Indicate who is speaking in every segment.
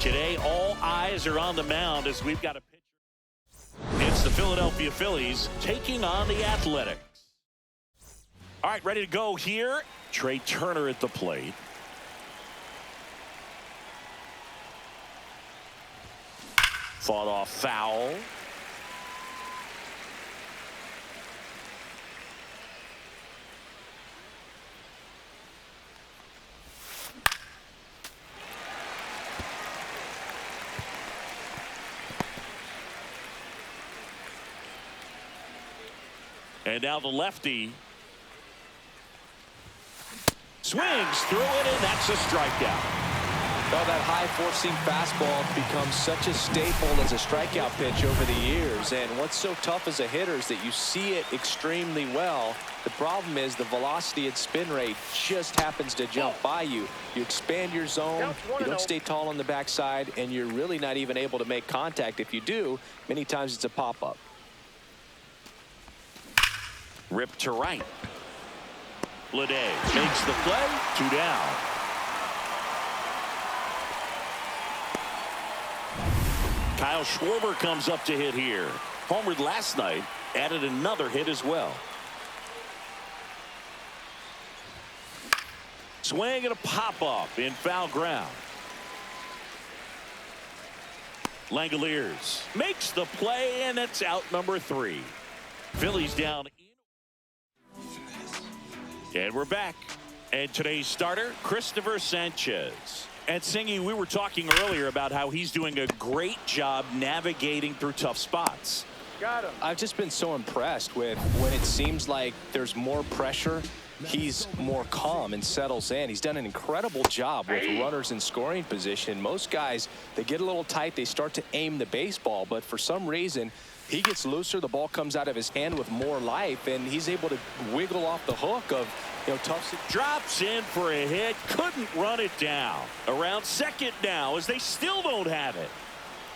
Speaker 1: Today, all eyes are on the mound as we've got a pitcher. It's the Philadelphia Phillies taking on the Athletics. All right, ready to go here. Trey Turner at the plate. Fought off foul. And now the lefty swings through it, and that's a strikeout.
Speaker 2: Well, that high four-seam fastball becomes such a staple as a strikeout pitch over the years. And what's so tough as a hitter is that you see it extremely well. The problem is the velocity and spin rate just happens to jump by you. You expand your zone, you don't stay tall on the backside, and you're really not even able to make contact. If you do, many times it's a pop-up.
Speaker 1: Ripped to right. Bleday makes the play. 2 down. Kyle Schwarber comes up to hit here. Homered last night, added another hit as well. Swing and a pop-up in foul ground. Langoliers makes the play, and it's out number 3. Phillies down. And we're back. And today's starter, Christopher Sanchez. And Singy, we were talking earlier about how he's doing a great job navigating through tough spots.
Speaker 2: Got him. I've just been so impressed with when it seems like there's more pressure, he's more calm and settles in. He's done an incredible job with runners in scoring position. Most guys, they get a little tight, they start to aim the baseball, but for some reason, he gets looser, the ball comes out of his hand with more life, and he's able to wiggle off the hook of, tough.
Speaker 1: Drops in for a hit, couldn't run it down. Around second now as they still don't have it.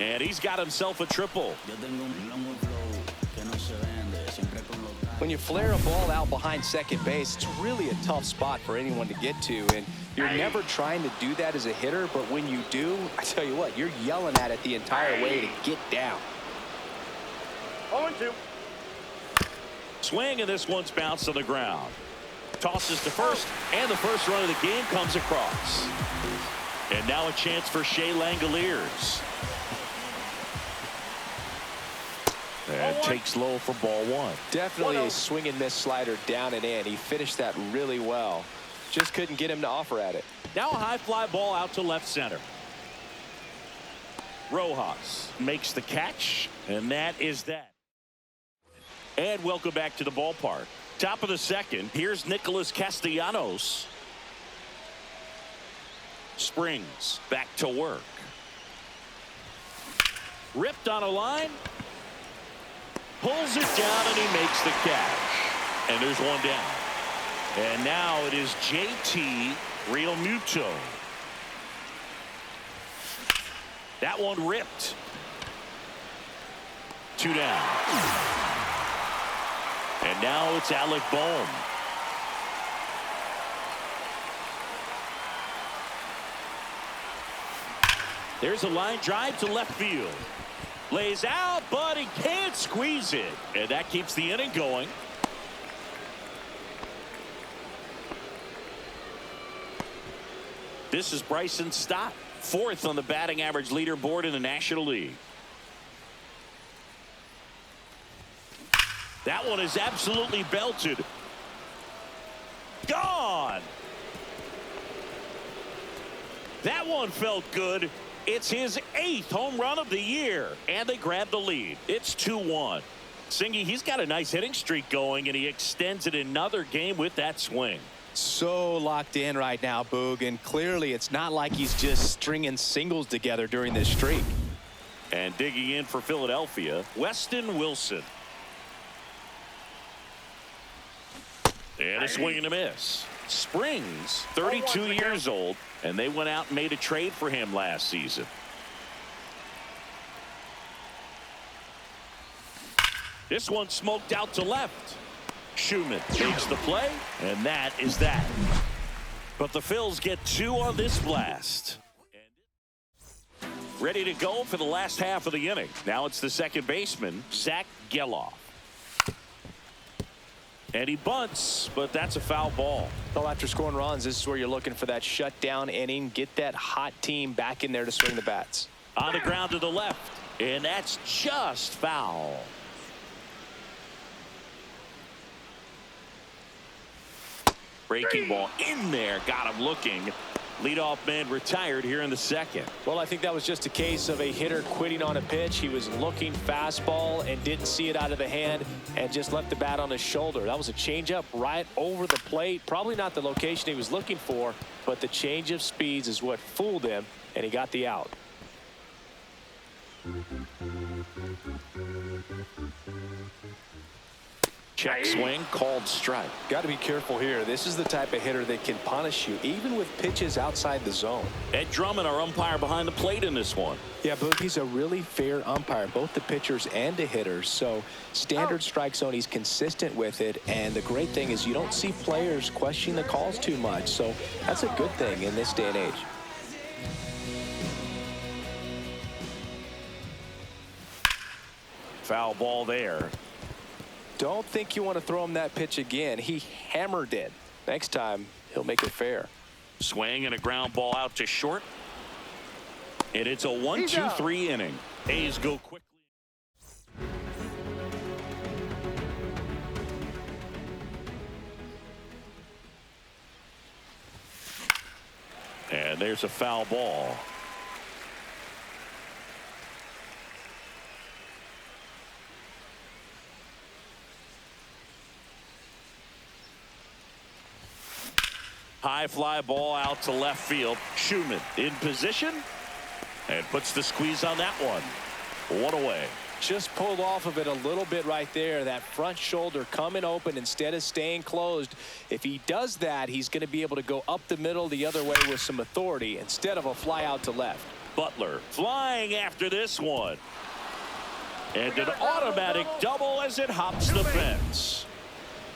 Speaker 1: And he's got himself a triple.
Speaker 2: When you flare a ball out behind second base, it's really a tough spot for anyone to get to, and you're never trying to do that as a hitter, but when you do, I tell you what, you're yelling at it the entire way to get down.
Speaker 1: 0-2. Swing, and this one's bounced to the ground. Tosses to first, and the first run of the game comes across. And now a chance for Shea Langoliers. And takes low for ball 1.
Speaker 2: Definitely a swing and miss slider down and in. He finished that really well. Just couldn't get him to offer at it.
Speaker 1: Now a high fly ball out to left center. Rojas makes the catch, and that is that. And welcome back to the ballpark. Top of the second. Here's Nicholas Castellanos. Springs back to work. Ripped on a line. Pulls it down, and he makes the catch. And there's one down. And now it is JT Realmuto. That one ripped. 2 down. And now it's Alec Bohm. There's a line drive to left field. Lays out, but he can't squeeze it. And that keeps the inning going. This is Bryson Stott, 4th on the batting average leaderboard in the National League. That one is absolutely belted. Gone. That one felt good. It's his 8th home run of the year, and they grab the lead. It's 2-1. Singy, he's got a nice hitting streak going, and he extends it another game with that swing.
Speaker 2: So locked in right now, Boog, and clearly it's not like he's just stringing singles together during this streak.
Speaker 1: And digging in for Philadelphia, Weston Wilson. And a swing and a miss. Springs, 32 years old, and they went out and made a trade for him last season. This one smoked out to left. Schumann makes the play, and that is that. But the Phils get 2 on this blast. ready to go for the last half of the inning. Now it's the second baseman, Zach Geloff. And he bunts, but that's a foul ball.
Speaker 2: Well, after scoring runs, this is where you're looking for that shutdown inning. Get that hot team back in there to swing the bats.
Speaker 1: On the ground to the left, and that's just foul. Breaking ball in there, got him looking. Leadoff man retired here in the second.
Speaker 2: Well, I think that was just a case of a hitter quitting on a pitch. He was looking fastball and didn't see it out of the hand and just left the bat on his shoulder. That was a changeup right over the plate. Probably not the location he was looking for, but the change of speeds is what fooled him, and he got the out.
Speaker 1: Check swing, called strike.
Speaker 2: Got to be careful here. This is the type of hitter that can punish you even with pitches outside the zone.
Speaker 1: Ed Drummond, our umpire behind the plate in this one.
Speaker 2: Yeah, but he's a really fair umpire, both the pitchers and the hitters. So standard strike zone, he's consistent with it. And the great thing is you don't see players questioning the calls too much. So that's a good thing in this day and age.
Speaker 1: Foul ball there.
Speaker 2: Don't think you want to throw him that pitch again. He hammered it. Next time, he'll make it fair.
Speaker 1: Swing and a ground ball out to short. And it's a 1-2-3 inning. A's go quickly. And there's a foul ball. High fly ball out to left field. Schumann in position and puts the squeeze on that one. One away.
Speaker 2: Just pulled off of it a little bit right there. That front shoulder coming open instead of staying closed. If he does that, he's going to be able to go up the middle the other way with some authority instead of a fly out to left.
Speaker 1: Butler flying after this one. And an automatic double as it hops the fence.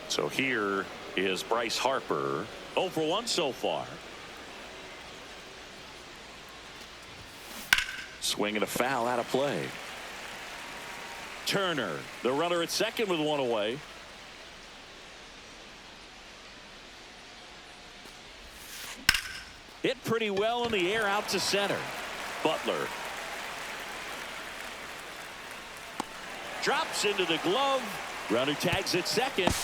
Speaker 1: So here is Bryce Harper. 0 for 1 so far. Swing and a foul out of play. Turner, the runner at second with one away. Hit pretty well in the air out to center. Butler. Drops into the glove. Runner tags at second.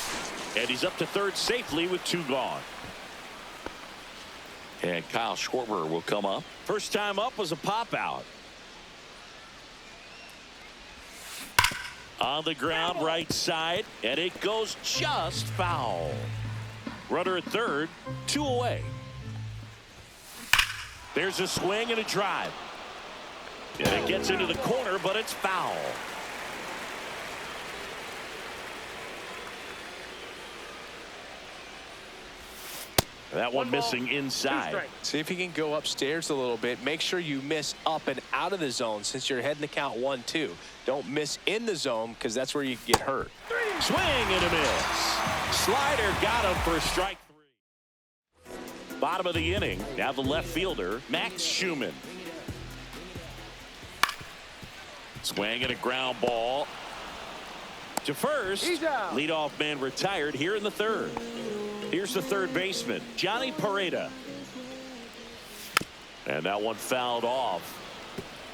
Speaker 1: And he's up to third safely with 2 gone. And Kyle Schwarber will come up. First time up was a pop out. On the ground right side, and it goes just foul. Runner at third, 2 away. There's a swing and a drive. And it gets into the corner, but it's foul. That one missing inside.
Speaker 2: See if he can go upstairs a little bit. Make sure you miss up and out of the zone since you're heading to count 1-2. Don't miss in the zone because that's where you get hurt.
Speaker 1: Swing and a miss. Slider got him for strike 3. Bottom of the inning. Now the left fielder, Max Schumann. Swing and a ground ball to first. Leadoff man retired here in the third. Here's the third baseman, Johnny Pareda. And that one fouled off.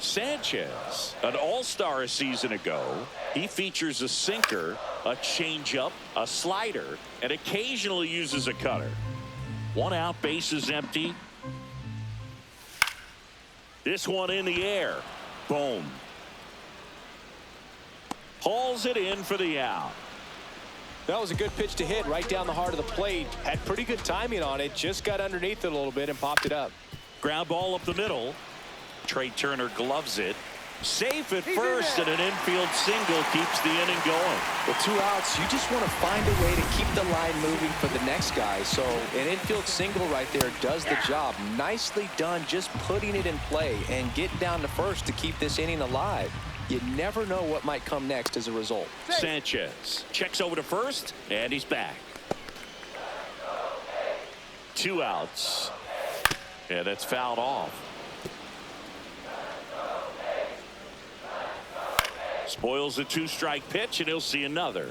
Speaker 1: Sanchez, an all-star a season ago. He features a sinker, a changeup, a slider, and occasionally uses a cutter. 1 out, bases empty. This one in the air. Boom. Hauls it in for the out.
Speaker 2: That was a good pitch to hit right down the heart of the plate. Had pretty good timing on it. Just got underneath it a little bit and popped it up.
Speaker 1: Ground ball up the middle. Trey Turner gloves it. Safe at first, and an infield single keeps the inning going.
Speaker 2: With 2 outs, you just want to find a way to keep the line moving for the next guy. So an infield single right there does the job. Nicely done, just putting it in play and getting down to first to keep this inning alive. You never know what might come next as a result.
Speaker 1: Sanchez checks over to first, and he's back. 2 outs. And that's fouled off. Spoils the 2-strike pitch, and he'll see another.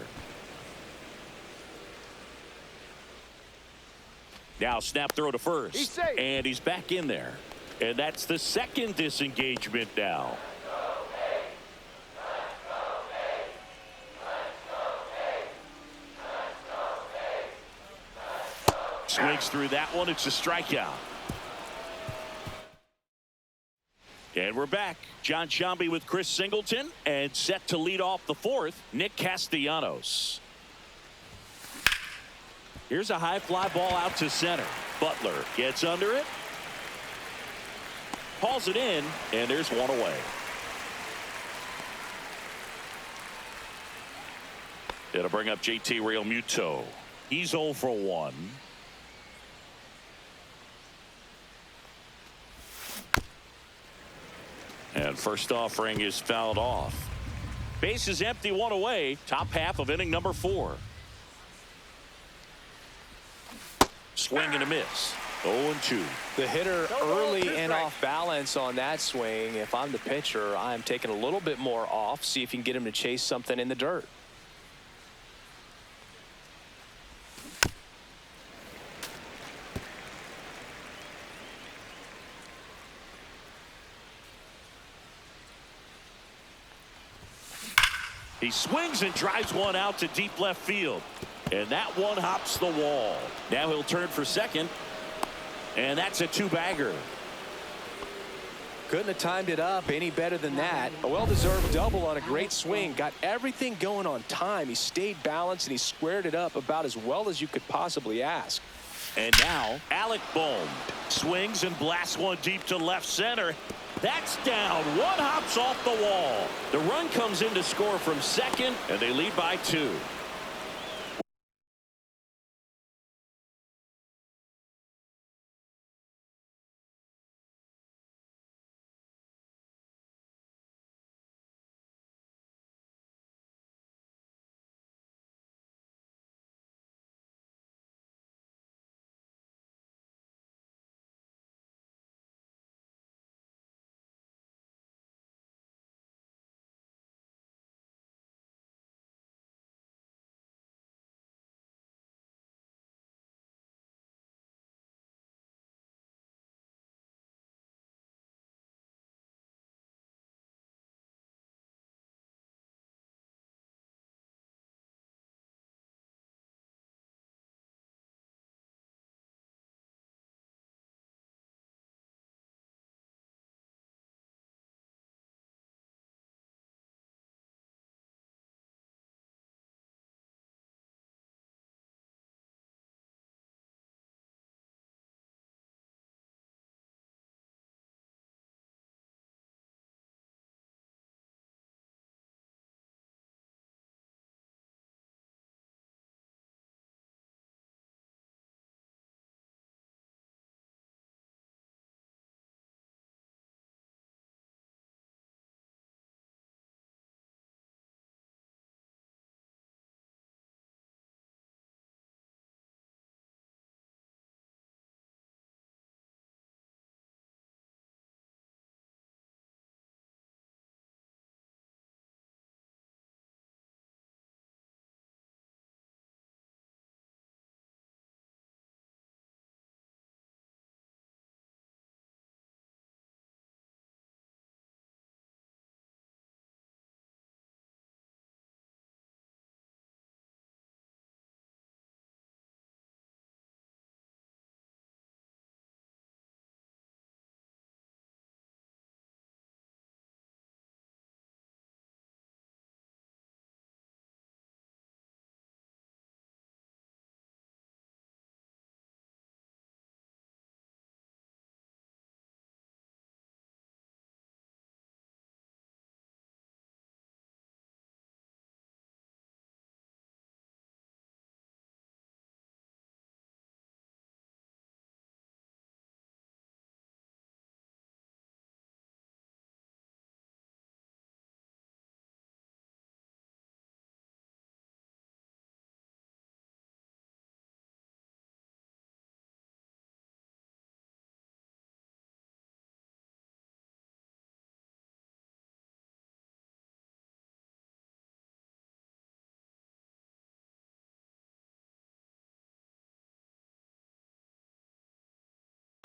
Speaker 1: Now snap throw to first.
Speaker 3: He's safe.
Speaker 1: And he's back in there. And that's the second disengagement now. Swings through that one. It's a strikeout. And we're back. John Sciambi with Chris Singleton, and set to lead off the fourth, Nick Castellanos. Here's a high fly ball out to center. Butler gets under it. Hauls it in, and there's one away. It'll bring up JT Realmuto. He's 0 for 1. And first offering is fouled off. Base is empty, one away. Top half of inning number 4. Swing and a miss. 0-2.
Speaker 2: The hitter early and off balance on that swing. If I'm the pitcher, I'm taking a little bit more off. See if you can get him to chase something in the dirt.
Speaker 1: He swings and drives one out to deep left field. And that one hops the wall. Now he'll turn for second. And that's a 2-bagger.
Speaker 2: Couldn't have timed it up any better than that. A well-deserved double on a great swing. Got everything going on time. He stayed balanced and he squared it up about as well as you could possibly ask.
Speaker 1: And now Alec Bohm swings and blasts one deep to left center. That's down. One hops off the wall. The run comes in to score from second, and they lead by 2.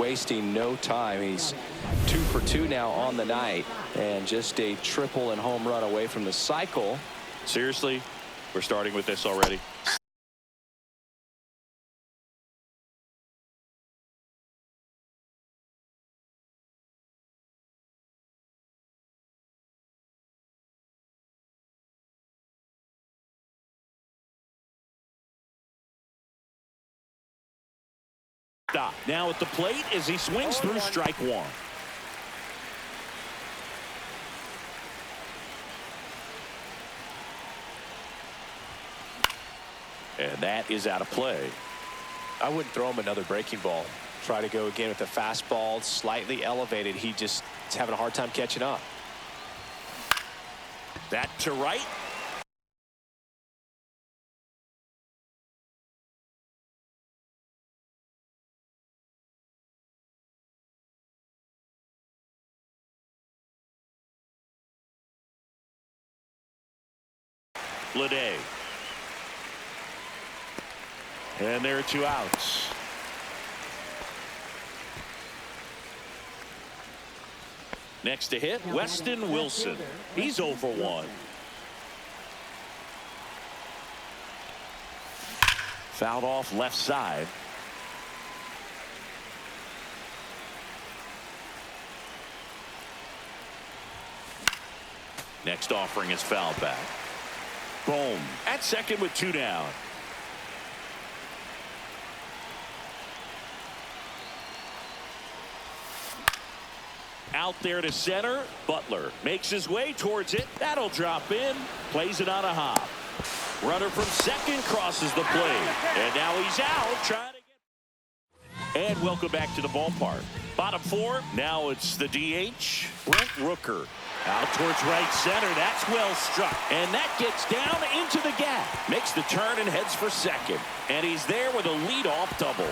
Speaker 2: wasting no time. He's 2 for 2 now on the night, and just a triple and home run away from the cycle.
Speaker 1: Seriously, we're starting with this already. Stop. Now at the plate as he swings through strike one. And that is out of play.
Speaker 2: I wouldn't throw him another breaking ball. Try to go again with the fastball slightly elevated. He just is having a hard time catching up.
Speaker 1: That to right. Bleday. And there are 2 outs. Next to hit, Weston Wilson. He's 0 for 1. Fouled off left side. Next offering is fouled back. Boom. At second with 2 down. Out there to center. Butler makes his way towards it. That'll drop in. Plays it on a hop. Runner from second crosses the plate. And now he's out trying to get. And welcome back to the ballpark. Bottom 4. Now it's the DH. Brent Rooker. Out towards right center. That's well struck. And that gets down into the gap. Makes the turn and heads for second. And he's there with a leadoff double.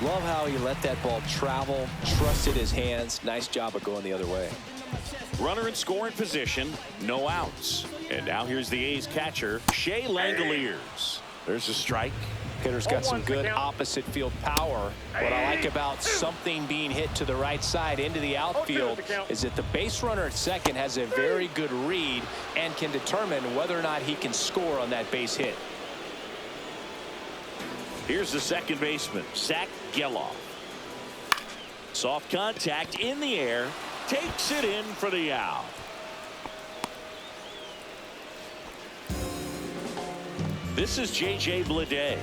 Speaker 2: Love how he let that ball travel, trusted his hands. Nice job of going the other way.
Speaker 1: Runner in scoring position, no outs. And now here's the A's catcher, Shea Langoliers. There's a strike.
Speaker 2: Hitter's got some good opposite field power. What I like about something being hit to the right side into the outfield is that the base runner at second has a very good read and can determine whether or not he can score on that base hit.
Speaker 1: Here's the second baseman, Zach Geloff. Soft contact in the air. Takes it in for the out. This is J.J. Bleday.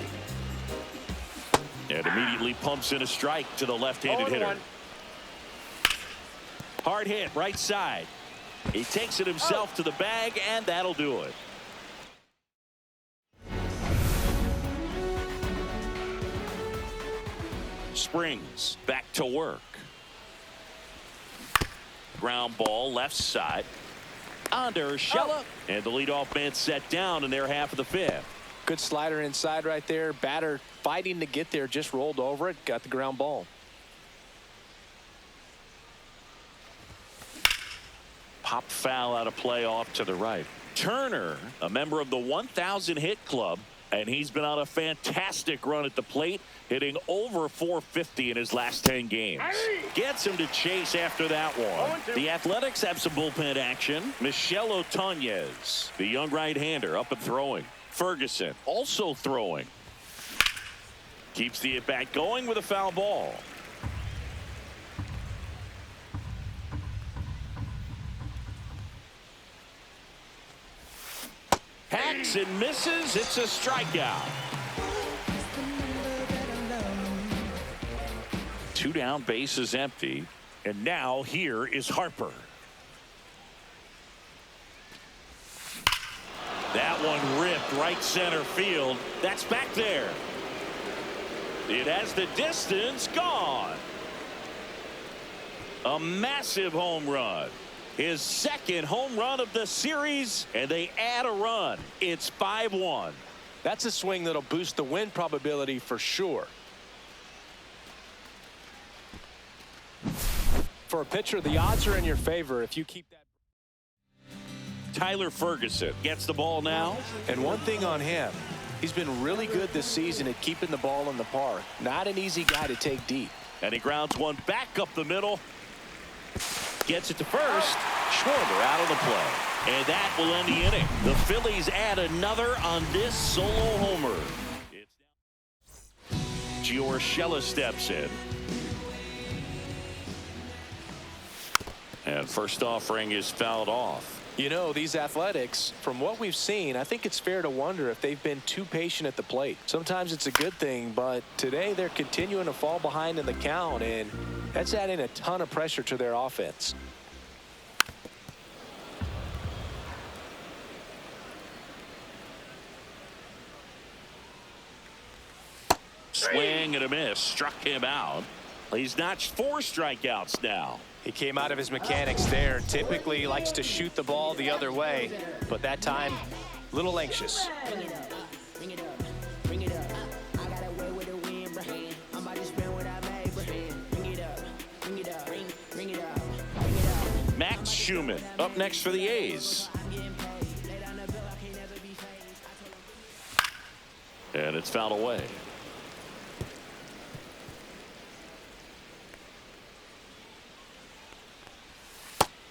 Speaker 1: And immediately pumps in a strike to the left-handed hitter. Hard hit right side. He takes it himself to the bag, and that'll do it. Springs back to work. Ground ball left side. Under Urshela. And the leadoff man set down in their half of the 5th.
Speaker 2: Good slider inside right there. Batter fighting to get there, just rolled over it, got the ground ball.
Speaker 1: Pop foul out of play off to the right. Turner, a member of the 1,000 hit club, and he's been on a fantastic run at the plate, hitting over 450 in his last 10 games. Gets him to chase after that one. The Athletics have some bullpen action. Michel Otonez, the young right-hander, up and throwing. Ferguson also throwing. Keeps the at-bat going with a foul ball. Hacks and misses. It's a strikeout. 2 down, bases empty. And now here is Harper. That one ripped right center field. That's back there. It has the distance gone. A massive home run. His second home run of the series, and they add a run. It's 5-1.
Speaker 2: That's a swing that'll boost the win probability for sure. For a pitcher, the odds are in your favor if you keep that.
Speaker 1: Tyler Ferguson gets the ball now.
Speaker 2: And one thing on him, He's been really good this season at keeping the ball in the park. Not an easy guy to take deep.
Speaker 1: And he grounds one back up the middle. Gets it to first. Schwarber out of the play. And that will end the inning. The Phillies add another on this solo homer. Giorgella steps in. And first offering is fouled off.
Speaker 2: You know, these Athletics, from what we've seen, I think it's fair to wonder if they've been too patient at the plate. Sometimes it's a good thing, but today they're continuing to fall behind in the count, and that's adding a ton of pressure to their offense.
Speaker 1: Swing and a miss. Struck him out. He's notched 4 strikeouts now.
Speaker 2: He came out of his mechanics there. Typically likes to shoot the ball the other way, but that time, a little anxious.
Speaker 1: Max Schumann up next for the A's. And it's fouled away.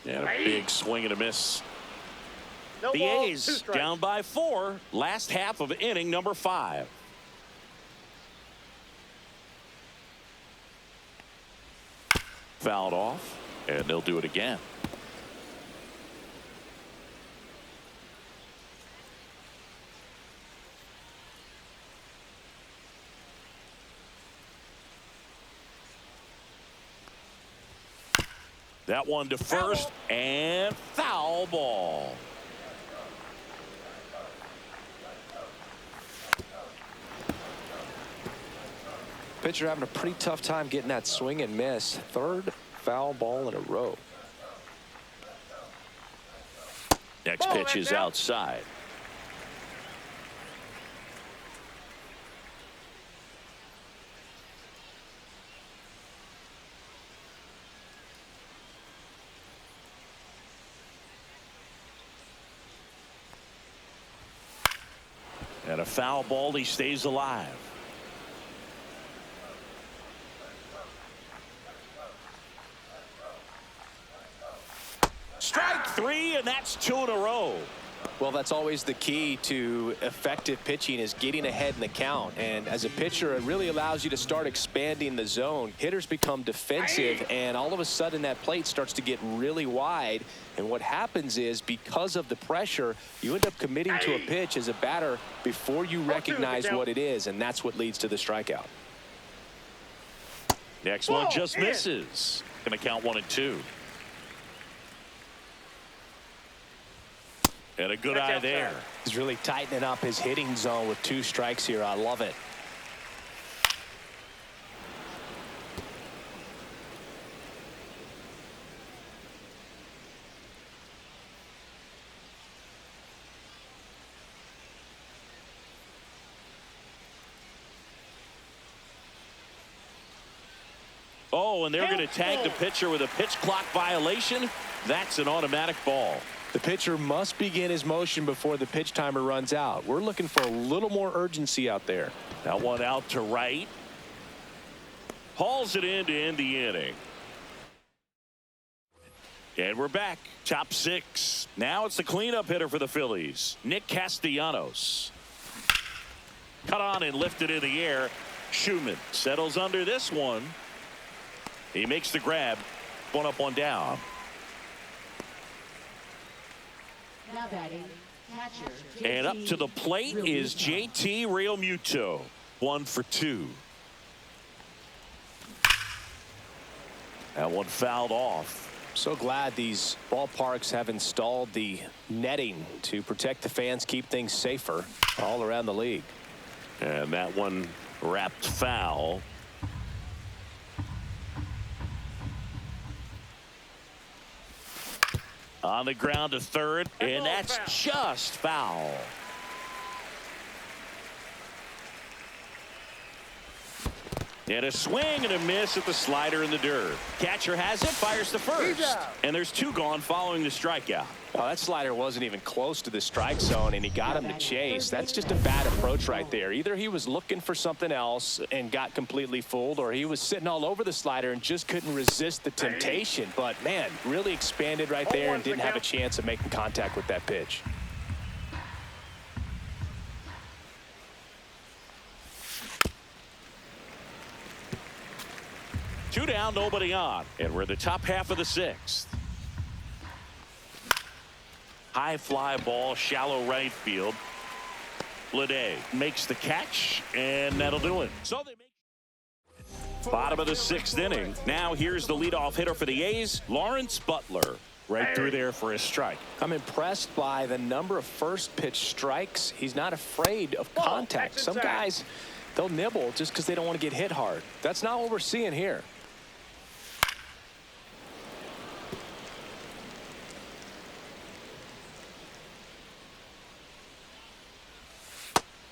Speaker 1: And a big swing and a miss. The A's down by 4. Last half of inning number 5. Fouled off, and they'll do it again. That one to first, and foul ball.
Speaker 2: Pitcher having a pretty tough time getting that swing and miss. 3rd foul ball in a row.
Speaker 1: Next pitch is outside. And a foul ball. He stays alive. Strike 3, and that's 2 in a row.
Speaker 2: Well, that's always the key to effective pitching, is getting ahead in the count. And as a pitcher, it really allows you to start expanding the zone. Hitters become defensive, and all of a sudden that plate starts to get really wide. And what happens is, because of the pressure, you end up committing to a pitch as a batter before you recognize what it is, and that's what leads to the strikeout.
Speaker 1: Next one just misses. Going to count 1 and 2. And a good eye there.
Speaker 2: He's really tightening up his hitting zone with 2 strikes here. I love it.
Speaker 1: Oh, and they're going to tag the pitcher with a pitch clock violation. That's an automatic ball.
Speaker 2: The pitcher must begin his motion before the pitch timer runs out. We're looking for a little more urgency out there.
Speaker 1: That one out to right. Hauls it in to end the inning. And we're back. Top 6. Now it's the cleanup hitter for the Phillies, Nick Castellanos. Cut on and lifted in the air. Schumann settles under this one. He makes the grab. 1 up, 1 down.
Speaker 3: Now batting, catcher,
Speaker 1: And up to the plate is JT Realmuto. 1 for 2. That one fouled off.
Speaker 2: So glad these ballparks have installed the netting to protect the fans, keep things safer all around the league.
Speaker 1: And that one wrapped foul. On the ground to third, and that's just foul. And a swing and a miss at the slider in the dirt. Catcher has it, fires to first. And there's 2 gone following the strikeout.
Speaker 2: Well, that slider wasn't even close to the strike zone, and he got him to chase. That's just a bad approach right there. Either he was looking for something else and got completely fooled, or he was sitting all over the slider and just couldn't resist the temptation. But, man, really expanded right there and didn't have a chance of making contact with that pitch.
Speaker 1: Two down, nobody on. And we're in the top half of the 6th. High fly ball, shallow right field. Lede makes the catch, and that'll do it. So they make bottom of the 6th inning. Now here's the leadoff hitter for the A's, Lawrence Butler. Right through there for a strike.
Speaker 2: I'm impressed by the number of first pitch strikes. He's not afraid of contact. Some guys, they'll nibble just because they don't want to get hit hard. That's not what we're seeing here.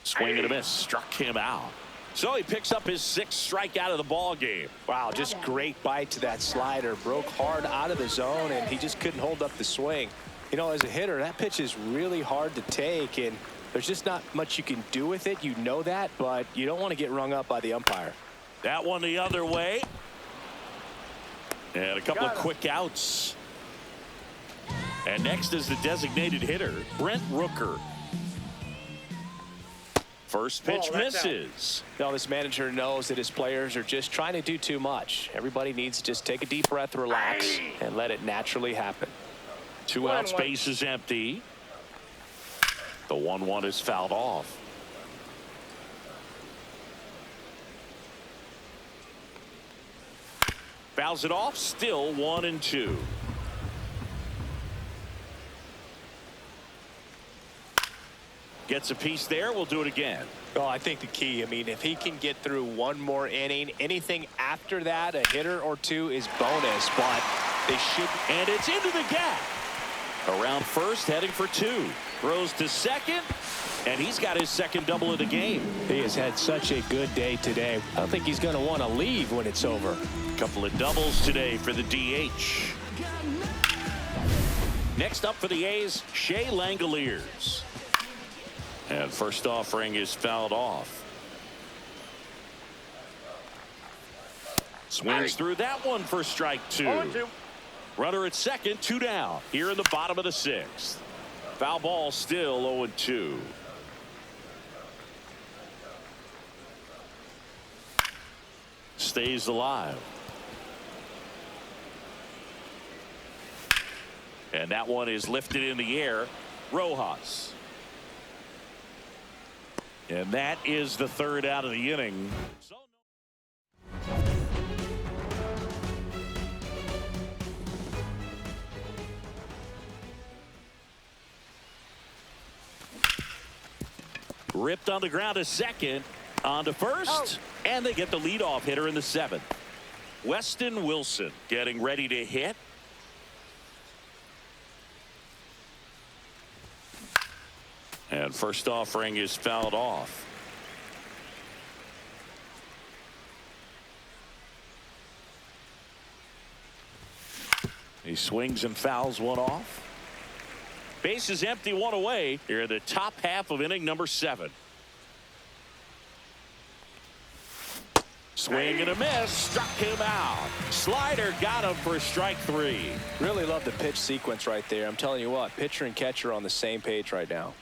Speaker 1: Swing and a miss, struck him out. So he picks up his 6th strikeout of the ball game.
Speaker 2: Wow, just great bite to that slider. Broke hard out of the zone, and he just couldn't hold up the swing. You know, as a hitter, that pitch is really hard to take, and there's just not much you can do with it. You know that, but you don't want to get rung up by the umpire.
Speaker 1: That one the other way. And a couple of quick outs. And next is the designated hitter, Brent Rooker. First pitch misses.
Speaker 2: No, this manager knows that his players are just trying to do too much. Everybody needs to just take a deep breath, relax, and let it naturally happen.
Speaker 1: 2 outs, base is empty. The 1-1 is fouled off. Fouls it off, still 1-2. Gets a piece there. We'll do it again.
Speaker 2: Well, I think the key, I mean, if he can get through one more inning, anything after that, a hitter or 2 is bonus, but they should.
Speaker 1: And it's into the gap. Around first, heading for 2. Throws to second, and he's got his 2nd double of the game.
Speaker 2: He has had such a good day today. I don't think he's going to want to leave when it's over.
Speaker 1: Couple of doubles today for the DH. Next up for the A's, Shea Langoliers. And first offering is fouled off. Swings through that one for strike 2. Runner at second, 2 down. Here in the bottom of the 6th. Foul ball still 0-2. Stays alive. And that one is lifted in the air. Rojas. And that is the 3rd out of the inning. Ripped on the ground to second. On to first. And they get the leadoff hitter in the 7th. Weston Wilson getting ready to hit. And first offering is fouled off. He swings and fouls one off. Base is empty, 1 away. Here in the top half of inning number 7. Swing and a miss. Struck him out. Slider got him for strike 3.
Speaker 2: Really love the pitch sequence right there. I'm telling you what, pitcher and catcher are on the same page right now.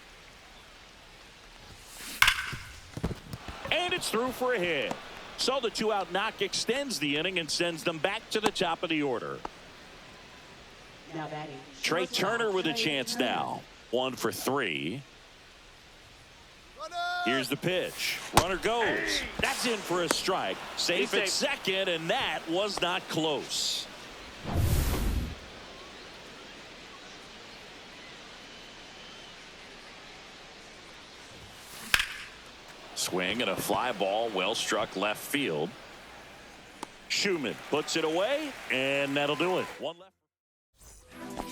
Speaker 1: And it's through for a hit. So the 2-out knock extends the inning and sends them back to the top of the order.
Speaker 3: Now batting,
Speaker 1: Trey Turner with a chance now. 1 for 3. Here's the pitch. Runner goes. That's in for a strike. Safe at second, and that was not close. Swing and a fly ball, well struck left field. Schumann puts it away, and that'll do it. 1 left.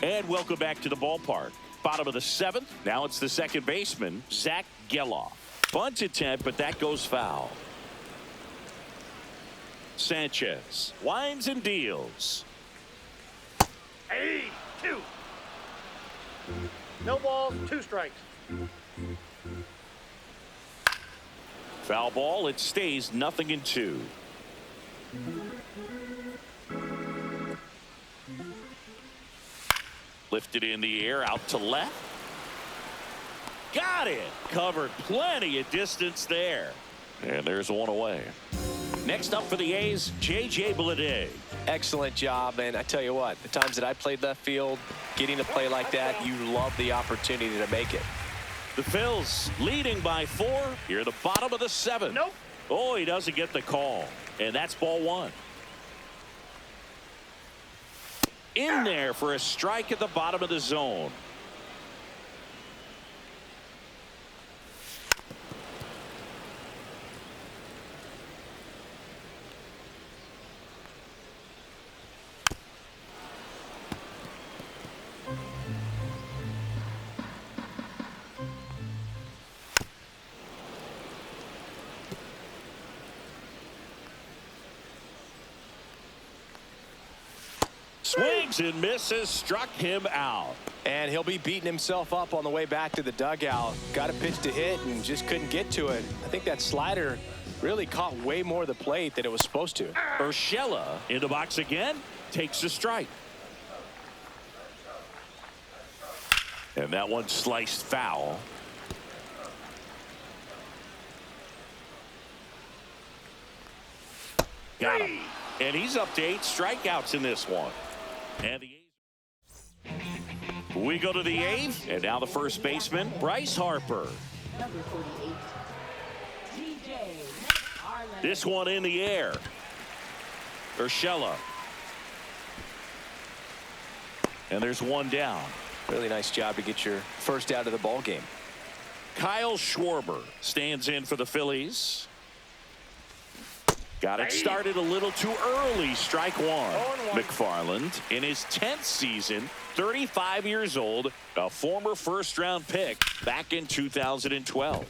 Speaker 1: And welcome back to the ballpark. Bottom of the 7th. Now it's the second baseman, Zach Geloff. Bunt attempt, but that goes foul. Sanchez winds and deals.
Speaker 4: Hey, 2. No balls, 2 strikes.
Speaker 1: Foul ball. It stays 0-2. Lifted in the air out to left. Got it. Covered plenty of distance there. And there's one away. Next up for the A's, J.J. Bleday.
Speaker 2: Excellent job, and I tell you what, the times that I played left field, getting to play like that, you love the opportunity to make it.
Speaker 1: The Phillies leading by 4 here, the bottom of the 7th.
Speaker 4: Nope.
Speaker 1: Oh, he doesn't get the call, and that's ball 1. In there for a strike at the bottom of the zone. Swings and misses, struck him out.
Speaker 2: And he'll be beating himself up on the way back to the dugout. Got a pitch to hit and just couldn't get to it. I think that slider really caught way more of the plate than it was supposed to.
Speaker 1: Urshela in the box again, takes a strike. And that one sliced foul. Got him. And he's up to 8 strikeouts in this one. And the A's. We go to the 8th, and now the first baseman, Bryce Harper.
Speaker 3: Number 48. DJ.
Speaker 1: This one in the air. Urshela. And there's one down.
Speaker 2: Really nice job to get your first out of the ball game.
Speaker 1: Kyle Schwarber stands in for the Phillies. Got it started a little too early. Strike 1. McFarland in his 10th season, 35 years old, a former first-round pick back in 2012.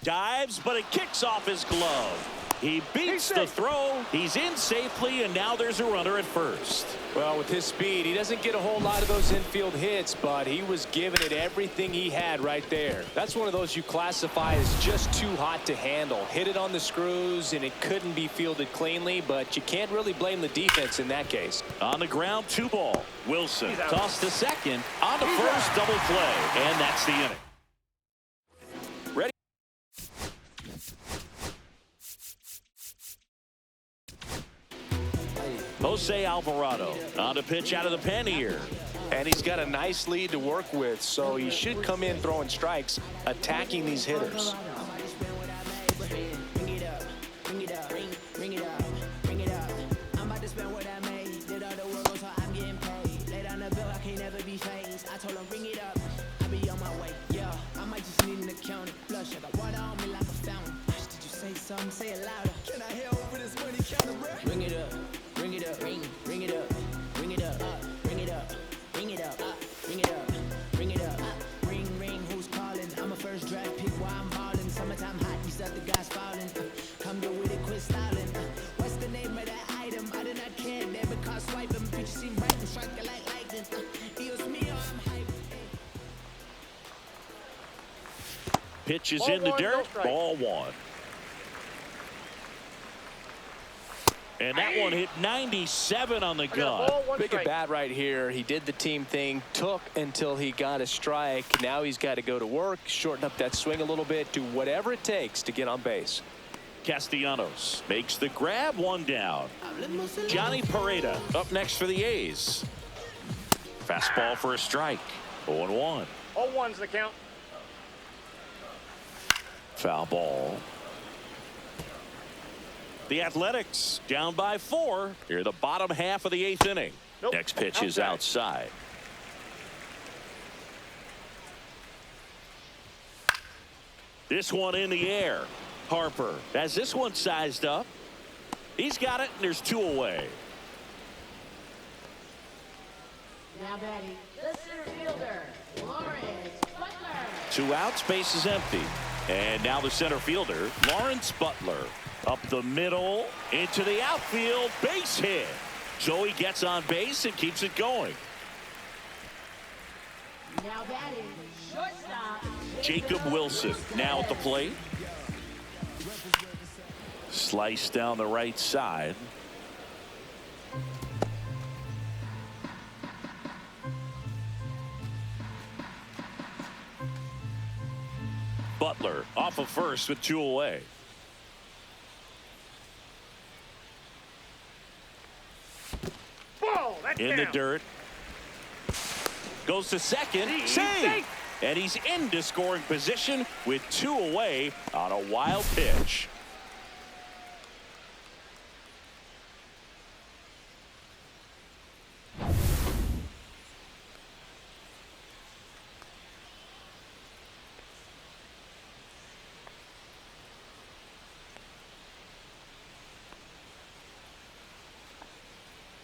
Speaker 1: Dives, but it kicks off his glove. He beats the throw. He's in safely, and now there's a runner at first.
Speaker 2: Well, with his speed, he doesn't get a whole lot of those infield hits, but he was giving it everything he had right there. That's one of those you classify as just too hot to handle. Hit it on the screws, and it couldn't be fielded cleanly, but you can't really blame the defense in that case.
Speaker 1: On the ground, 2 ball. Wilson tossed to second. On to first, double play, and that's the inning. Ready? Jose Alvarado on the pitch out of the pen here.
Speaker 2: And he's got a nice lead to work with, so he should come in throwing strikes, attacking these hitters.
Speaker 5: Say it louder. Can I hear over this money counter, bro? Ring it up, ring it up, ring it up, ring it up, ring it up, ring it up, ring it up, ring it up, ring, who's calling? I'm a first draft pick while I'm balling. Summertime hot, you start the guys falling. Come get with it, quit styling. What's the name of that item? I do not care, never caught swiping. Picture seem right and strike it like lightning. Eos me, I'm hype.
Speaker 1: Pitch is in the dirt, ball 1. And that one hit 97 on the gun.
Speaker 2: Big at bat right here. He did the team thing, took until he got a strike. Now he's got to go to work, shorten up that swing a little bit, do whatever it takes to get on base.
Speaker 1: Castellanos makes the grab, 1 down. Johnny Pareda up next for the A's. Fastball for a strike. 0-1.
Speaker 4: 0-1's the count.
Speaker 1: Foul ball. The Athletics down by 4 here the bottom half of the 8th inning. Next pitch is outside. This one in the air. Harper has this one sized up. He's got it, and there's 2 away.
Speaker 3: Now batting, the center fielder, Lawrence Butler.
Speaker 1: 2 outs, base is empty. And now the center fielder, Lawrence Butler. Up the middle, into the outfield, base hit. So he gets on base and keeps it going.
Speaker 3: Now batting, shortstop.
Speaker 1: Jacob Wilson now at the plate. Slice down the right side. Butler off of first with 2 away.
Speaker 4: Ball, that's
Speaker 1: In the
Speaker 4: down.
Speaker 1: dirt. Goes to second.
Speaker 4: He's
Speaker 1: Save.
Speaker 4: safe.
Speaker 1: And he's into scoring position with 2 away on a wild pitch.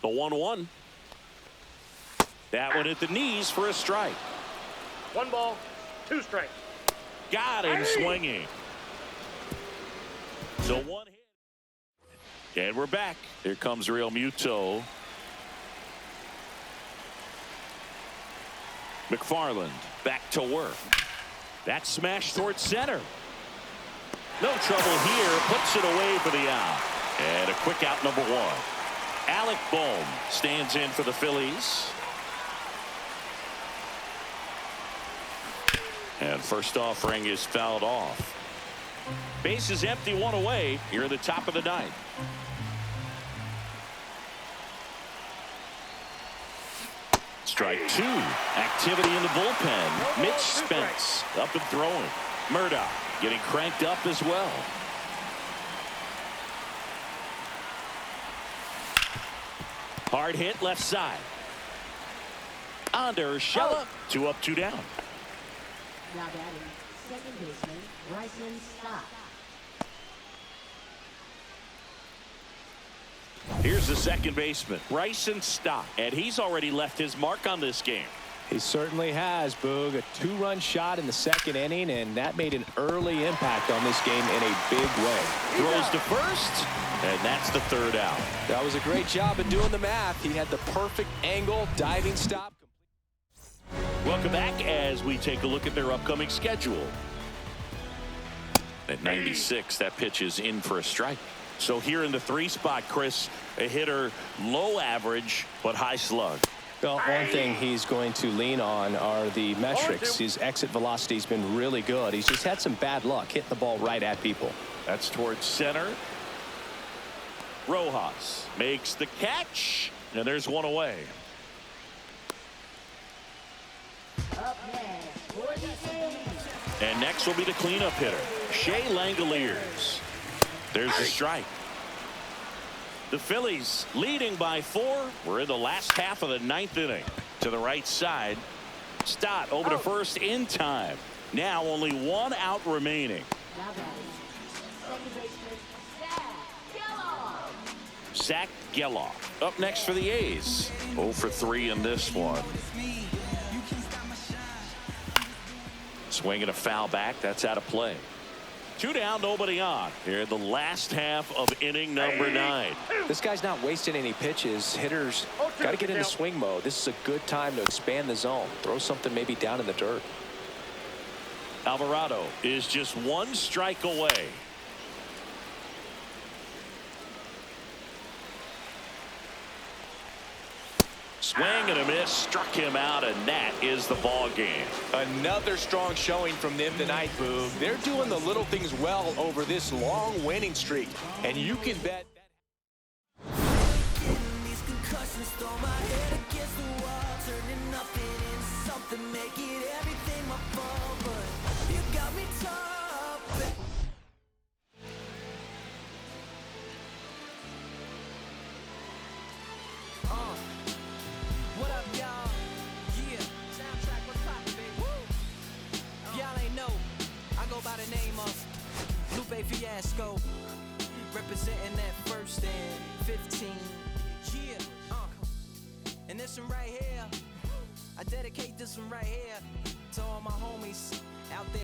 Speaker 1: The 1-1. That one at the knees for a strike.
Speaker 4: 1 ball, 2 strikes.
Speaker 1: Got him swinging. So 1 hit. And we're back. Here comes Real Muto. McFarland back to work. That smash towards center. No trouble here. Puts it away for the out. And a quick out, number 1. Alec Bohm stands in for the Phillies. And first offering is fouled off. Base is empty, 1 away. You're in the top of the 9th. Strike 2. Activity in the bullpen. Mitch Spence up and throwing. Murdoch getting cranked up as well. Hard hit left side. On to Urshela. 2 up, 2 down.
Speaker 3: Now batting, second baseman, Bryson Stott.
Speaker 1: Here's the second baseman, Bryson Stott, and he's already left his mark on this game.
Speaker 2: He certainly has, Boog. A 2-run shot in the 2nd inning, and that made an early impact on this game in a big way.
Speaker 1: Throws to first, and that's the 3rd out.
Speaker 2: That was a great job of doing the math. He had the perfect angle, diving stop.
Speaker 1: Welcome back as we take a look at their upcoming schedule. At 96, that pitch is in for a strike. So here in the 3 spot, Chris, a hitter low average but high slug.
Speaker 2: Well, one thing he's going to lean on are the metrics. His exit velocity has been really good. He's just had some bad luck hitting the ball right at people.
Speaker 1: That's towards center. Rojas makes the catch, and there's 1 away.
Speaker 3: Up next for the A's.
Speaker 1: And next will be the cleanup hitter, Shea Langoliers. There's the strike. The Phillies leading by 4. We're in the last half of the 9th inning. To the right side. Stott over to first in time. Now only 1 out remaining.
Speaker 3: Now batting, second baseman, Zach Geloff.
Speaker 1: Zach Geloff up next for the A's. 0 for 3 in this one. Swinging a foul back. That's out of play. 2 down, nobody on. Here in the last half of inning number 9.
Speaker 2: This guy's not wasting any pitches. Hitters got to get into swing mode. This is a good time to expand the zone. Throw something maybe down in the dirt.
Speaker 1: Alvarado is just 1 strike away. Swing and a miss, struck him out, and that is the ball game.
Speaker 2: Another strong showing from them tonight, Boog. They're doing the little things well over this long winning streak, and you can bet.
Speaker 5: What up, y'all? Yeah. Soundtrack, what's poppin', baby? Woo! Y'all ain't know. I go by the name of Lupe Fiasco. Representing that 1st and 15. Yeah. And this one right here. I dedicate this one right here to all my homies out there.